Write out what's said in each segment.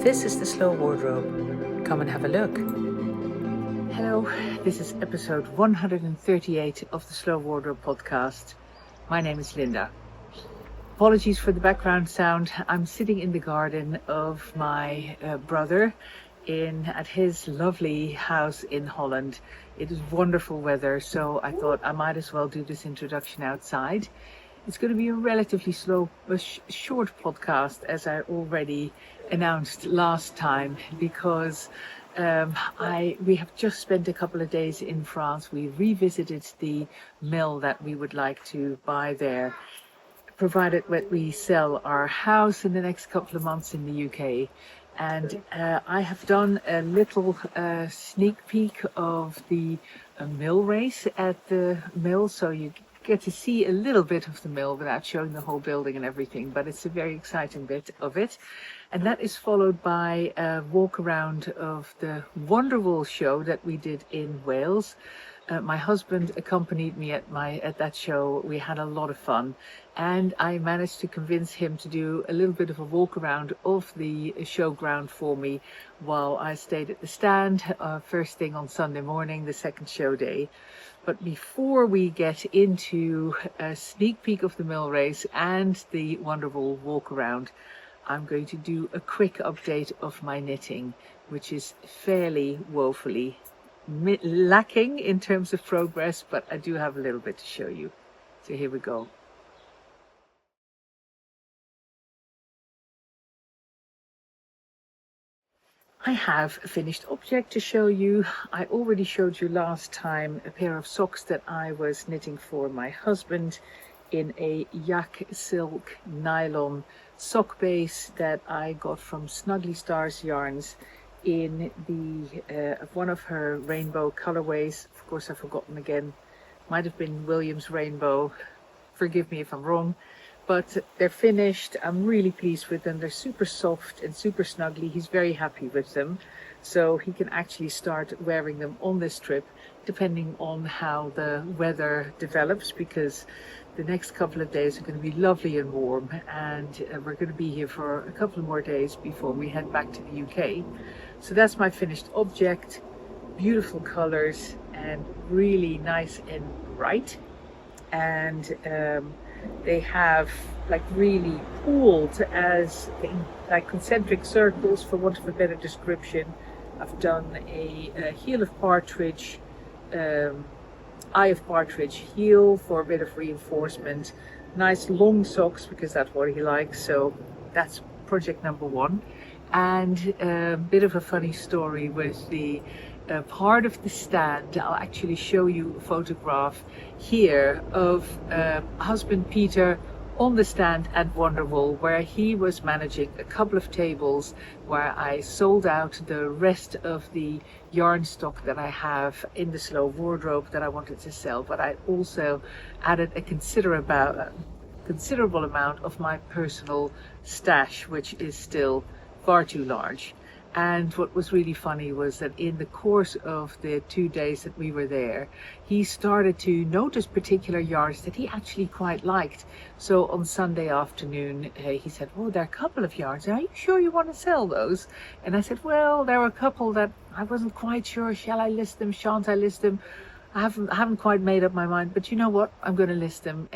This is the Slow Wardrobe. Come and have a look. Hello, this is episode 138 of the Slow Wardrobe podcast. My name is Linda. Apologies for the background sound. I'm sitting in the garden of my brother at his lovely house in Holland. It is wonderful weather, so I thought I might as well do this introduction outside. It's going to be a relatively short podcast, as I already announced last time, because we have just spent a couple of days in France. We revisited the mill that we would like to buy there, provided that we sell our house in the next couple of months in the UK. And I have done a little sneak peek of the mill race at the mill, so you get to see a little bit of the mill without showing the whole building and everything, but it's a very exciting bit of it. And that is followed by a walk around of the Wonderwool show that we did in Wales. My husband accompanied me at that show. We had a lot of fun, and I managed to convince him to do a little bit of a walk around of the showground for me while I stayed at the stand first thing on Sunday morning, the second show day. But before we get into a sneak peek of the mill race and the Wonderwool Walkaround, I'm going to do a quick update of my knitting, which is fairly woefully lacking in terms of progress, but I do have a little bit to show you. So here we go. I have a finished object to show you. I already showed you last time a pair of socks that I was knitting for my husband in a yak silk nylon sock base that I got from Snuggly Stars yarns in the one of her rainbow colorways. Of course, I've forgotten again. Might have been Williams Rainbow. Forgive me if I'm wrong. But they're finished. I'm really pleased with them. They're super soft and super snuggly. He's very happy with them. So he can actually start wearing them on this trip, depending on how the weather develops, because the next couple of days are going to be lovely and warm, and we're going to be here for a couple of more days before we head back to the UK. So that's my finished object. Beautiful colors and really nice and bright. And they have like really pooled as in like concentric circles, for want of a better description. I've done a heel of partridge, eye of partridge heel for a bit of reinforcement. Nice long socks, because that's what he likes. So that's project number one. And a bit of a funny story with the part of the stand. I'll actually show you a photograph here of husband Peter on the stand at Wonderwool, where he was managing a couple of tables where I sold out the rest of the yarn stock that I have in the Slow Wardrobe that I wanted to sell, but I also added a considerable amount of my personal stash, which is still far too large. And what was really funny was that in the course of the 2 days that we were there, he started to notice particular yarns that he actually quite liked. So on Sunday afternoon, he said, "Oh, there are a couple of yarns. Are you sure you want to sell those?" And I said, "Well, there were a couple that I wasn't quite sure. Shall I list them? Shan't I list them? I haven't quite made up my mind, but you know what? I'm going to list them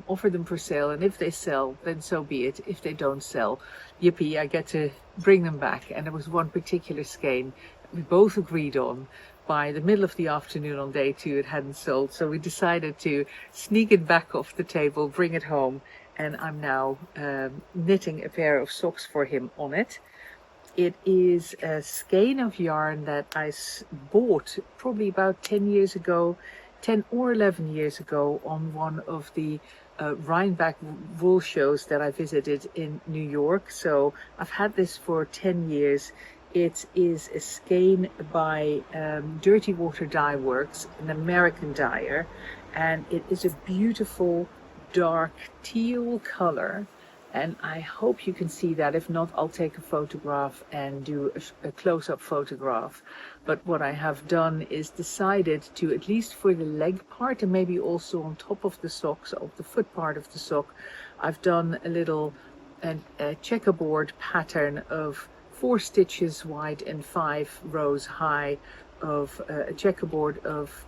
offer them for sale. And if they sell, then so be it. If they don't sell, yippee, I get to bring them back." And there was one particular skein that we both agreed on. By the middle of the afternoon on day 2, it hadn't sold. So we decided to sneak it back off the table, bring it home. And I'm now knitting a pair of socks for him on it. It is a skein of yarn that I bought probably about 10 or 11 years ago on one of the Rhinebeck wool shows that I visited in New York. So I've had this for 10 years. It is a skein by Dirty Water Dye Works, an American dyer, and it is a beautiful dark teal color. And I hope you can see that. If not, I'll take a photograph and do a close-up photograph. But what I have done is decided to, at least for the leg part and maybe also on top of the socks, of the foot part of the sock, I've done a little checkerboard pattern of 4 stitches wide and 5 rows high of a checkerboard of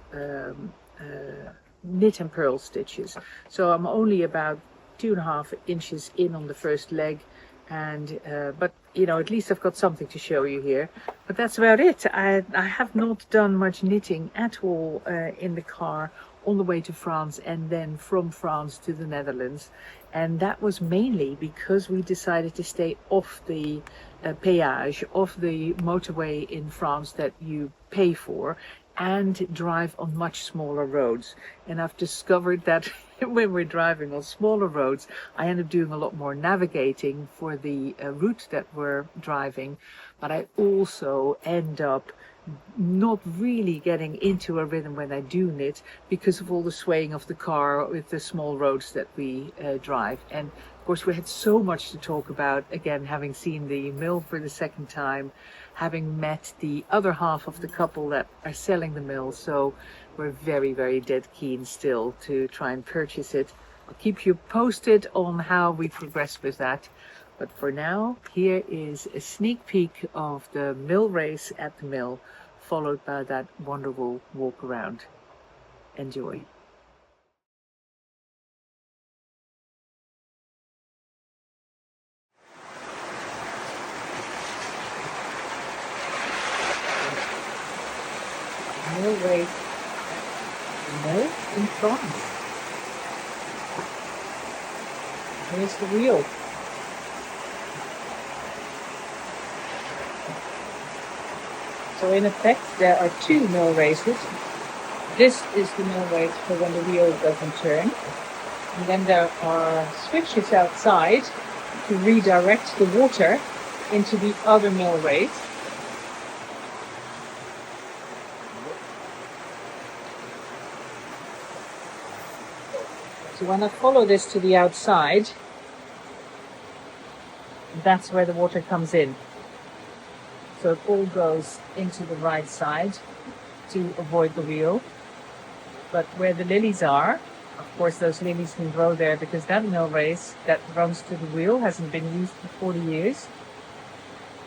knit and purl stitches. So I'm only about 2.5 inches in on the first leg, and but you know, at least I've got something to show you here. But that's about it. I have not done much knitting at all in the car on the way to France and then from France to the Netherlands, and that was mainly because we decided to stay off the péage, off the motorway in France that you pay for, and drive on much smaller roads. And I've discovered that when we're driving on smaller roads, I end up doing a lot more navigating for the route that we're driving, but I also end up not really getting into a rhythm when I do knit because of all the swaying of the car with the small roads that we drive. And of course we had so much to talk about, again, having seen the mill for the second time, having met the other half of the couple that are selling the mill, so we're very, very dead keen still to try and purchase it. I'll keep you posted on how we progress with that. But for now, here is a sneak peek of the mill race at the mill, followed by that Wonderwool Walkaround. Enjoy. Mill race at the mill in France. Here's the wheel. So in effect, there are 2 mill races. This is the mill race for when the wheel doesn't turn. And then there are switches outside to redirect the water into the other mill race. So when I follow this to the outside, that's where the water comes in. So it all goes into the right side to avoid the wheel. But where the lilies are, of course those lilies can grow there because that mill race that runs to the wheel hasn't been used for 40 years.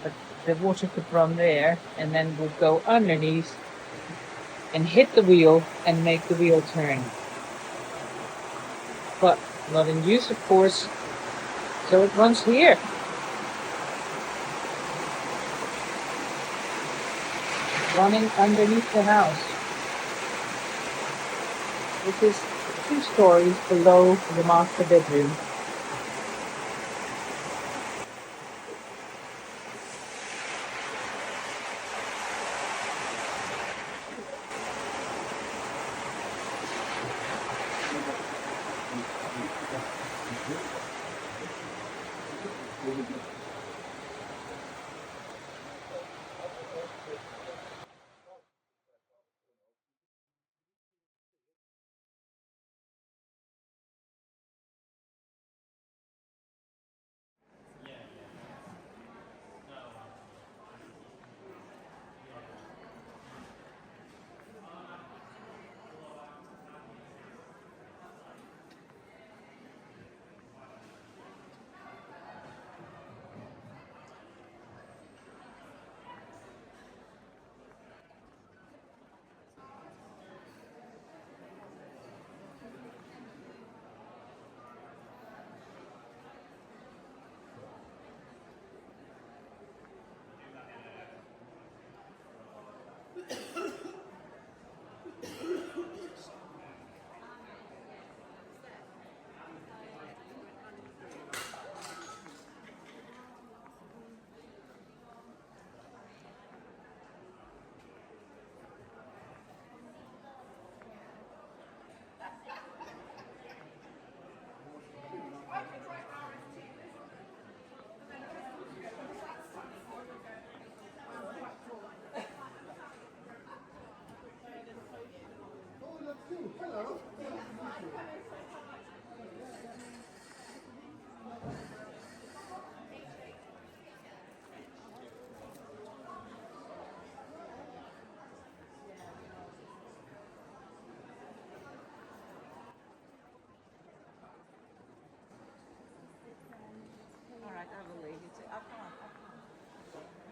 But the water could run there and then would go underneath and hit the wheel and make the wheel turn. But not in use, of course, so it runs here. Running underneath the house, which is 2 stories below the master bedroom. All right, I will leave it. I'll come on.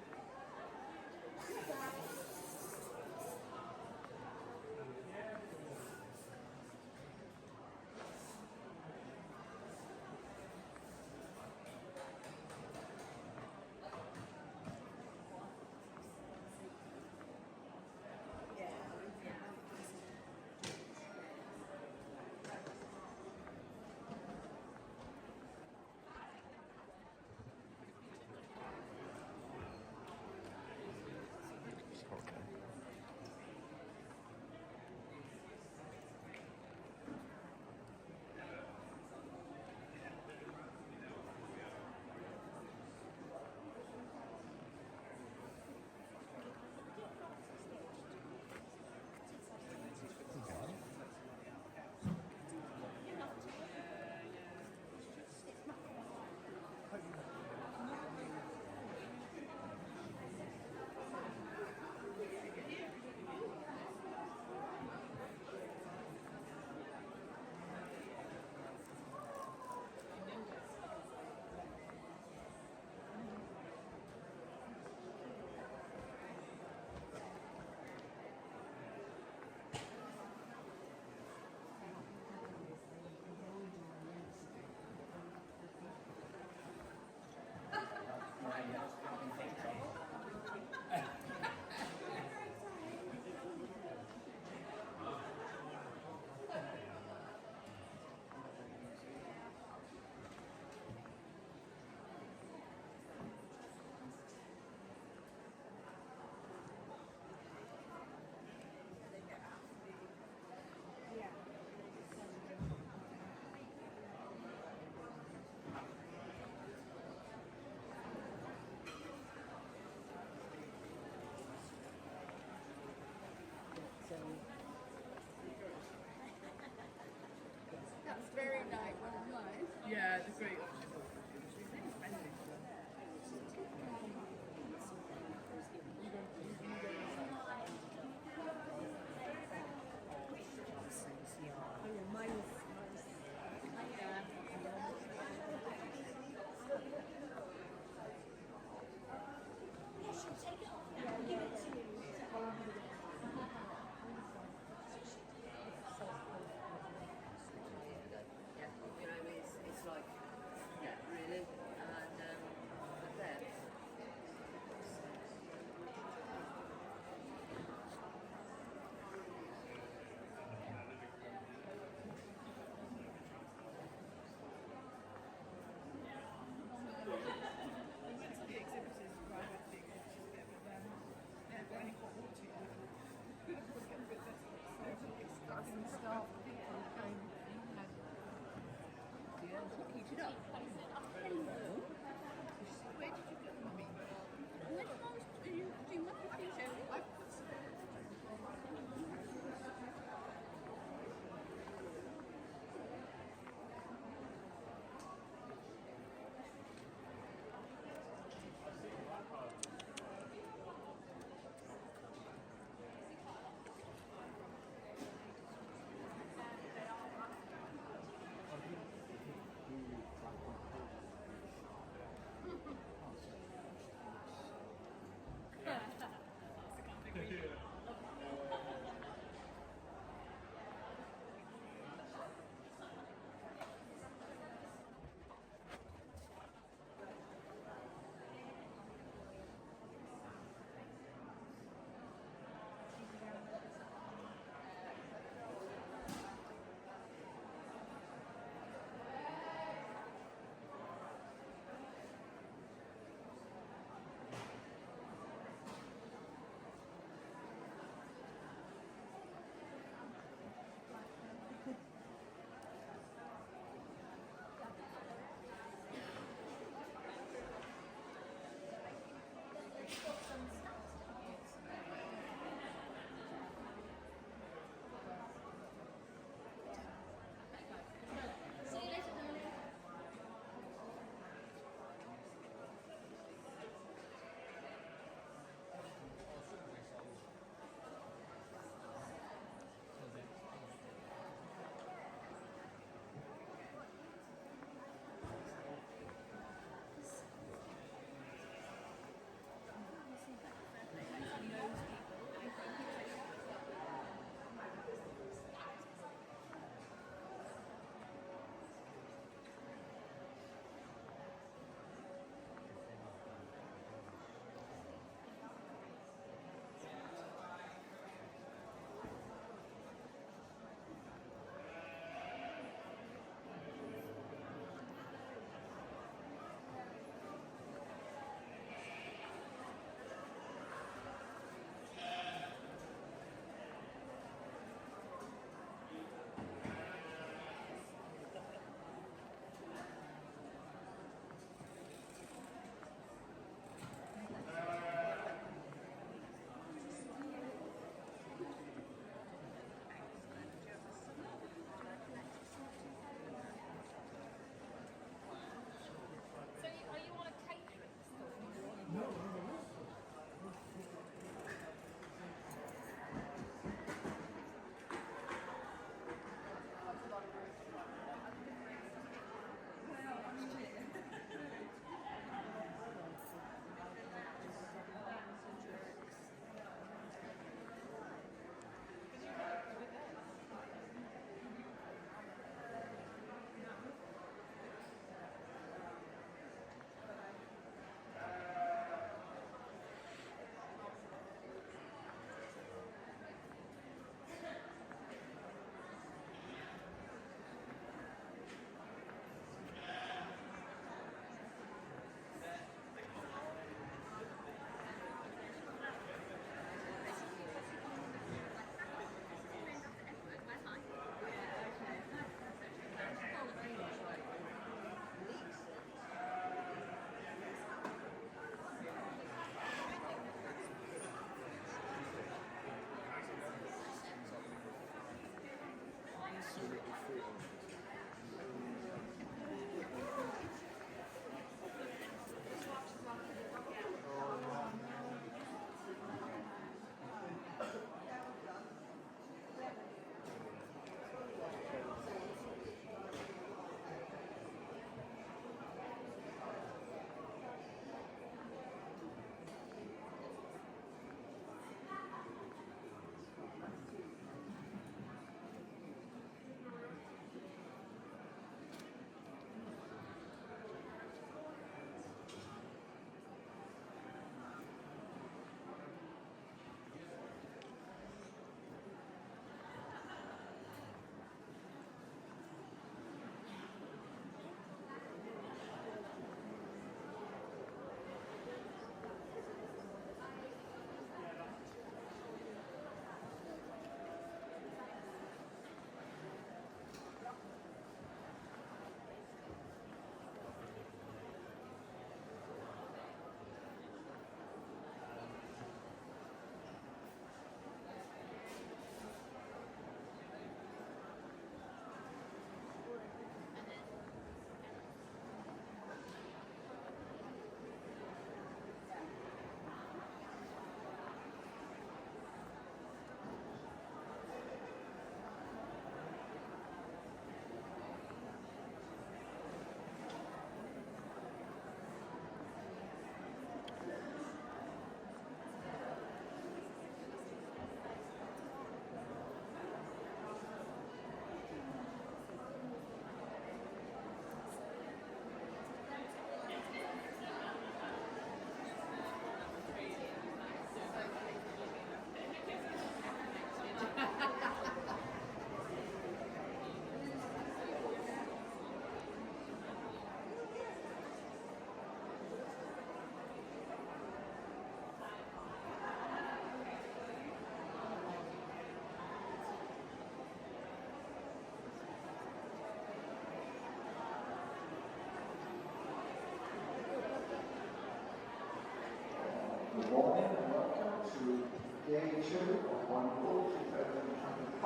Good morning and welcome to Day 2 of Wonderwool 2025.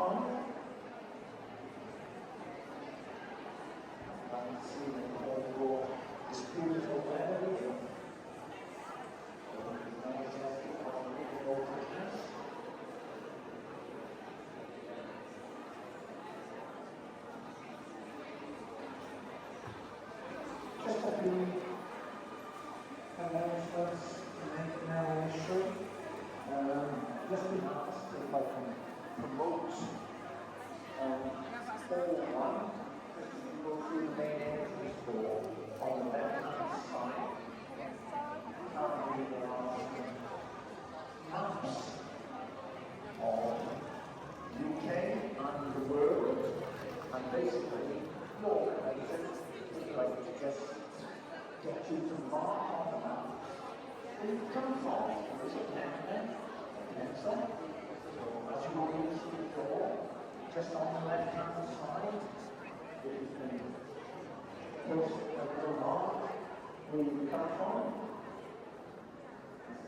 I'm seeing Wonderwool this beautiful weather. Just a few announcements to make now initially. Just been asked if I can promote hall 1, just as you go through the main entrance door on the left-hand side. Currently there are maps of UK and the world, and basically the organisation would like to just get you to mark on the map where you come from. There is a pen there, a pencil. So as you go into the door, just on the left-hand side, you can post a little mark where you come from.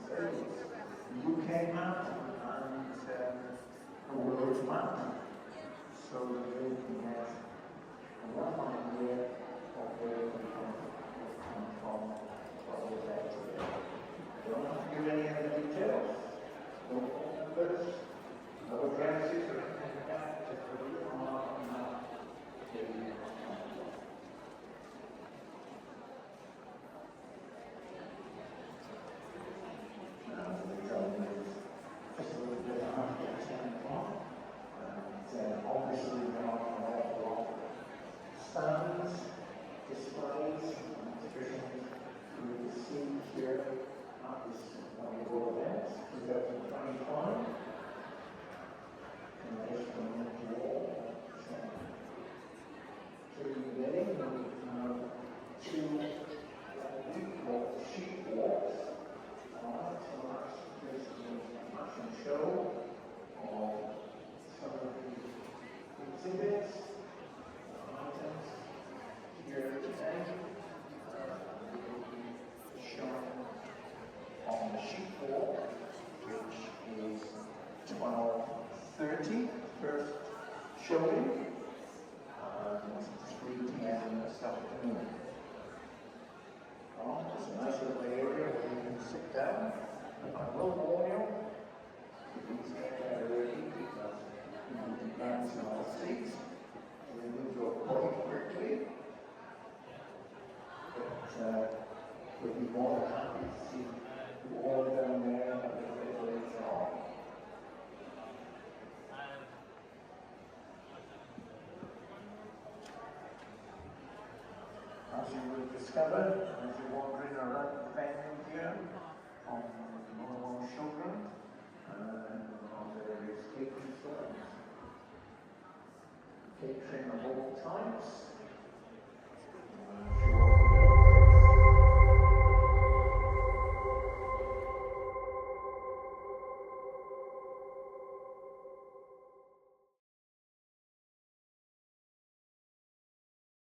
This is the UK map and the world map, so that you can get a rough idea of where you come from, what was there today. Don't have to give any other details, no phone numbers, no addresses or anything like that, just a little mark on that where you come from. Now, the result is just a little bit after 10 o'clock, and obviously there are an awful lot of stands, displays, and exhibitions you will see here at this Wonderwool event 2025. And just from the wall, so you're getting two we call sheep walks. So that's basically a fashion show of some of the exhibits, items here today. Shown on the sheep walk, which is 12:30, first showing, and 3 p.m. this afternoon. There's a nice little area where you can sit down. I will warn you, please get there early because you will be bouncing on the seats. We will go quite quickly, but we'll be more than happy to see you all down there a little bit later on. As you will discover, as you're wandering around the venue here on the Wonderwool showroom, on various cake and stones. Catering of all types.